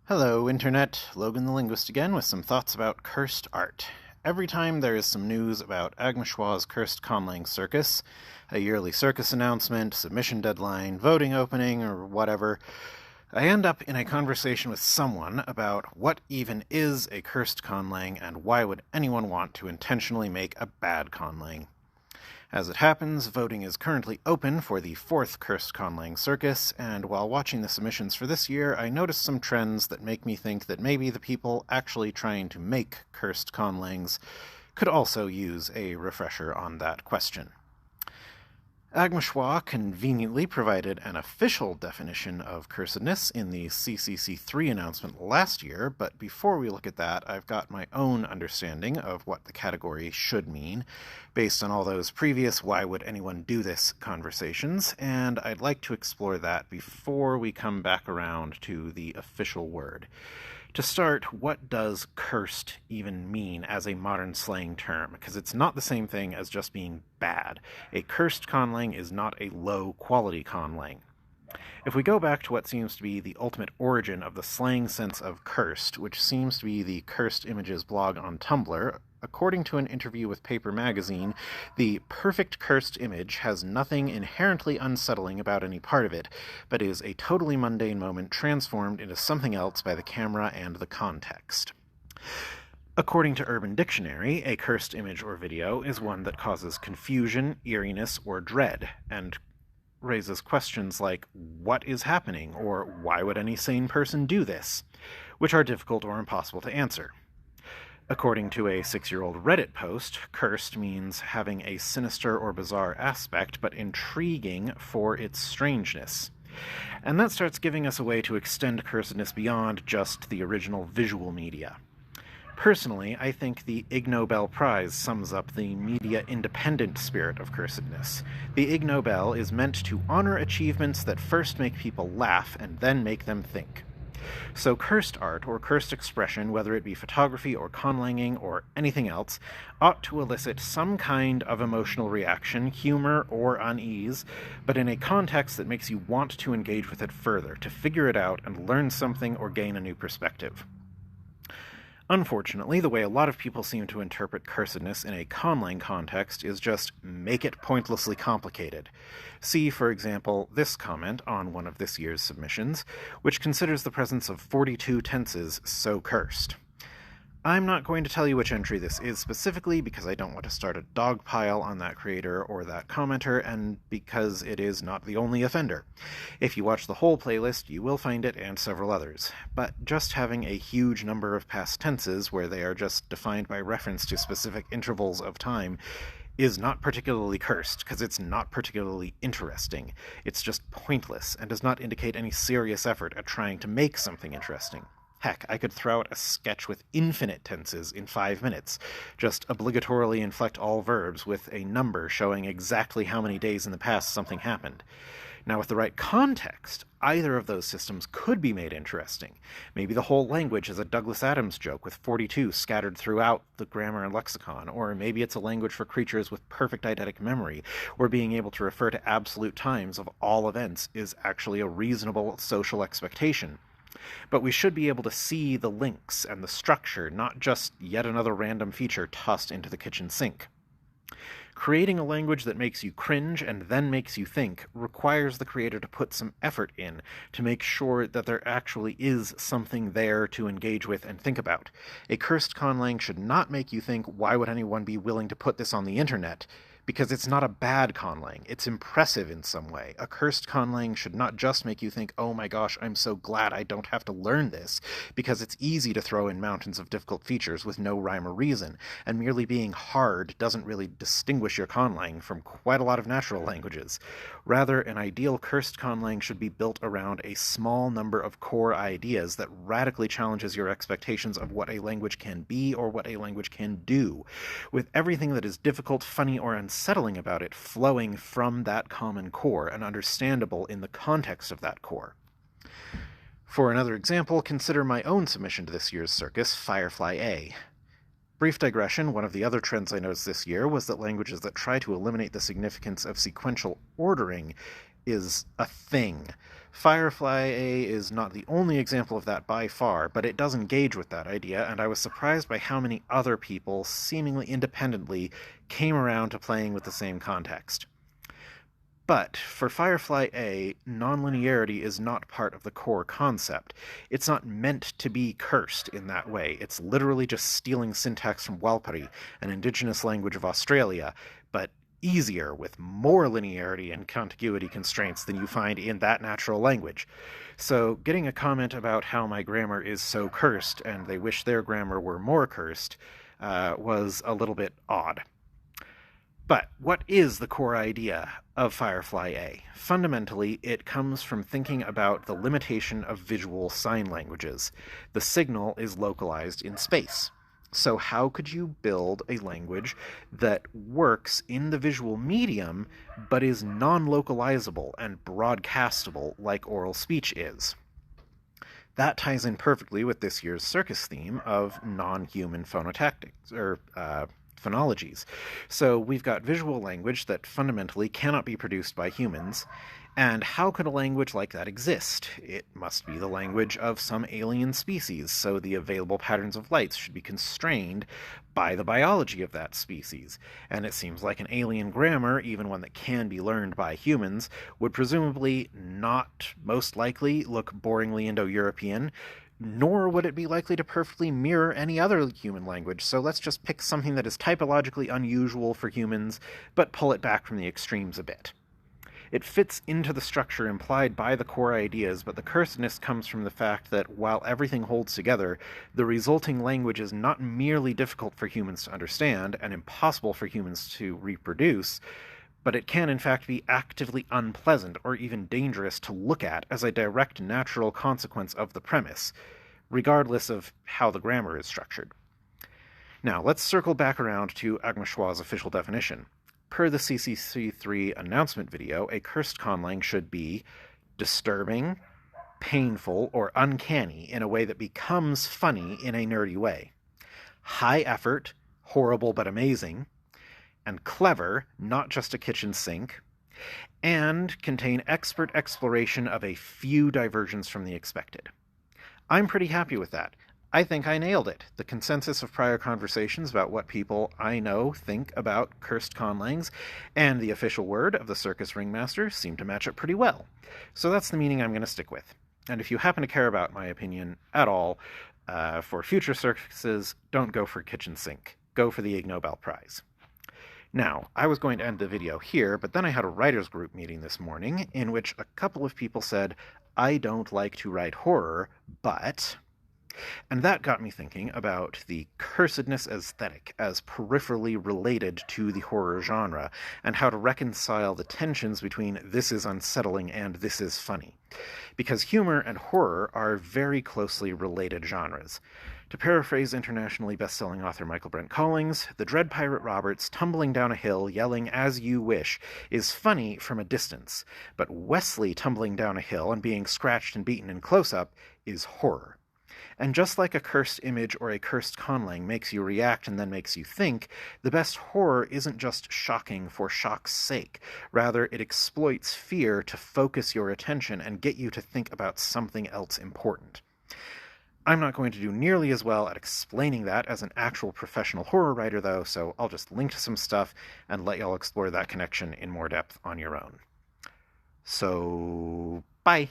Hello, Internet. Logan the Linguist again with some thoughts about cursed art. Every time there is some news about Agmashwa's Cursed Conlang Circus, a yearly circus announcement, submission deadline, voting opening, or whatever, I end up in a conversation with someone about what even is a cursed conlang and why would anyone want to intentionally make a bad conlang. As it happens, voting is currently open for the 4th Cursed Conlang Circus, and while watching the submissions for this year, I noticed some trends that make me think that maybe the people actually trying to make Cursed Conlangs could also use a refresher on that question. Agmashwa conveniently provided an official definition of cursedness in the CCC3 announcement last year, but before we look at that, I've got my own understanding of what the category should mean, based on all those previous why would anyone do this conversations, and I'd like to explore that before we come back around to the official word. To start, what does cursed even mean as a modern slang term? Because it's not the same thing as just being bad. A cursed conlang is not a low-quality conlang. If we go back to what seems to be the ultimate origin of the slang sense of cursed, which seems to be the Cursed Images blog on Tumblr, according to an interview with Paper Magazine, the perfect cursed image has nothing inherently unsettling about any part of it, but is a totally mundane moment transformed into something else by the camera and the context. According to Urban Dictionary, a cursed image or video is one that causes confusion, eeriness, or dread, and raises questions like, what is happening, or why would any sane person do this, which are difficult or impossible to answer. According to a 6-year-old Reddit post, cursed means having a sinister or bizarre aspect, but intriguing for its strangeness. And that starts giving us a way to extend cursedness beyond just the original visual media. Personally, I think the Ig Nobel Prize sums up the media-independent spirit of cursedness. The Ig Nobel is meant to honor achievements that first make people laugh and then make them think. So cursed art, or cursed expression, whether it be photography or conlanging or anything else, ought to elicit some kind of emotional reaction, humor, or unease, but in a context that makes you want to engage with it further, to figure it out and learn something or gain a new perspective. Unfortunately, the way a lot of people seem to interpret cursedness in a conlang context is just make it pointlessly complicated. See, for example, this comment on one of this year's submissions, which considers the presence of 42 tenses so cursed. I'm not going to tell you which entry this is specifically because I don't want to start a dog pile on that creator or that commenter, and because it is not the only offender. If you watch the whole playlist, you will find it and several others. But just having a huge number of past tenses where they are just defined by reference to specific intervals of time is not particularly cursed, because it's not particularly interesting. It's just pointless and does not indicate any serious effort at trying to make something interesting. Heck, I could throw out a sketch with infinite tenses in 5 minutes. Just obligatorily inflect all verbs with a number showing exactly how many days in the past something happened. Now, with the right context, either of those systems could be made interesting. Maybe the whole language is a Douglas Adams joke with 42 scattered throughout the grammar and lexicon, or maybe it's a language for creatures with perfect eidetic memory, where being able to refer to absolute times of all events is actually a reasonable social expectation. But we should be able to see the links and the structure, not just yet another random feature tossed into the kitchen sink. Creating a language that makes you cringe and then makes you think requires the creator to put some effort in to make sure that there actually is something there to engage with and think about. A cursed conlang should not make you think, why would anyone be willing to put this on the internet? Because it's not a bad conlang. It's impressive in some way. A cursed conlang should not just make you think, oh my gosh, I'm so glad I don't have to learn this, because it's easy to throw in mountains of difficult features with no rhyme or reason, and merely being hard doesn't really distinguish your conlang from quite a lot of natural languages. Rather, an ideal cursed conlang should be built around a small number of core ideas that radically challenges your expectations of what a language can be or what a language can do, with everything that is difficult, funny, or unsettling about it flowing from that common core and understandable in the context of that core. For another example, consider my own submission to this year's circus, Firefly A. Brief digression, one of the other trends I noticed this year was that languages that try to eliminate the significance of sequential ordering is a thing. Firefly A is not the only example of that by far, but it does engage with that idea, and I was surprised by how many other people, seemingly independently, came around to playing with the same context. But for Firefly A, nonlinearity is not part of the core concept. It's not meant to be cursed in that way. It's literally just stealing syntax from Walpari, an indigenous language of Australia, but easier with more linearity and contiguity constraints than you find in that natural language. So getting a comment about how my grammar is so cursed and they wish their grammar were more cursed was a little bit odd. But what is the core idea of Firefly A? Fundamentally, it comes from thinking about the limitation of visual sign languages. The signal is localized in space. So how could you build a language that works in the visual medium but is non-localizable and broadcastable like oral speech is? That ties in perfectly with this year's circus theme of non-human phonotactics, or phonologies. So we've got visual language that fundamentally cannot be produced by humans, and how could a language like that exist? It must be the language of some alien species, so the available patterns of lights should be constrained by the biology of that species. And it seems like an alien grammar, even one that can be learned by humans, would presumably not, most likely, look boringly Indo-European, nor would it be likely to perfectly mirror any other human language, so let's just pick something that is typologically unusual for humans, but pull it back from the extremes a bit. It fits into the structure implied by the core ideas, but the cursedness comes from the fact that while everything holds together, the resulting language is not merely difficult for humans to understand and impossible for humans to reproduce, but it can in fact be actively unpleasant or even dangerous to look at as a direct natural consequence of the premise, regardless of how the grammar is structured. Now, let's circle back around to Agmashua's official definition. Per the CCC3 announcement video, a cursed conlang should be disturbing, painful, or uncanny in a way that becomes funny in a nerdy way, high effort, horrible but amazing, and clever, not just a kitchen sink, and contain expert exploration of a few diversions from the expected. I'm pretty happy with that. I think I nailed it. The consensus of prior conversations about what people I know think about cursed conlangs and the official word of the circus ringmaster seem to match up pretty well. So that's the meaning I'm going to stick with. And if you happen to care about my opinion at all, for future circuses, don't go for kitchen sink. Go for the Ig Nobel Prize. Now, I was going to end the video here, but then I had a writers group meeting this morning in which a couple of people said, I don't like to write horror, but... And that got me thinking about the cursedness aesthetic as peripherally related to the horror genre, and how to reconcile the tensions between this is unsettling and this is funny. Because humor and horror are very closely related genres. To paraphrase internationally best-selling author Michael Brent Conlangs, the Dread Pirate Roberts tumbling down a hill yelling "as you wish" is funny from a distance, but Wesley tumbling down a hill and being scratched and beaten in close-up is horror. And just like a cursed image or a cursed conlang makes you react and then makes you think, the best horror isn't just shocking for shock's sake. Rather, it exploits fear to focus your attention and get you to think about something else important. I'm not going to do nearly as well at explaining that as an actual professional horror writer, though, so I'll just link to some stuff and let y'all explore that connection in more depth on your own. So, bye!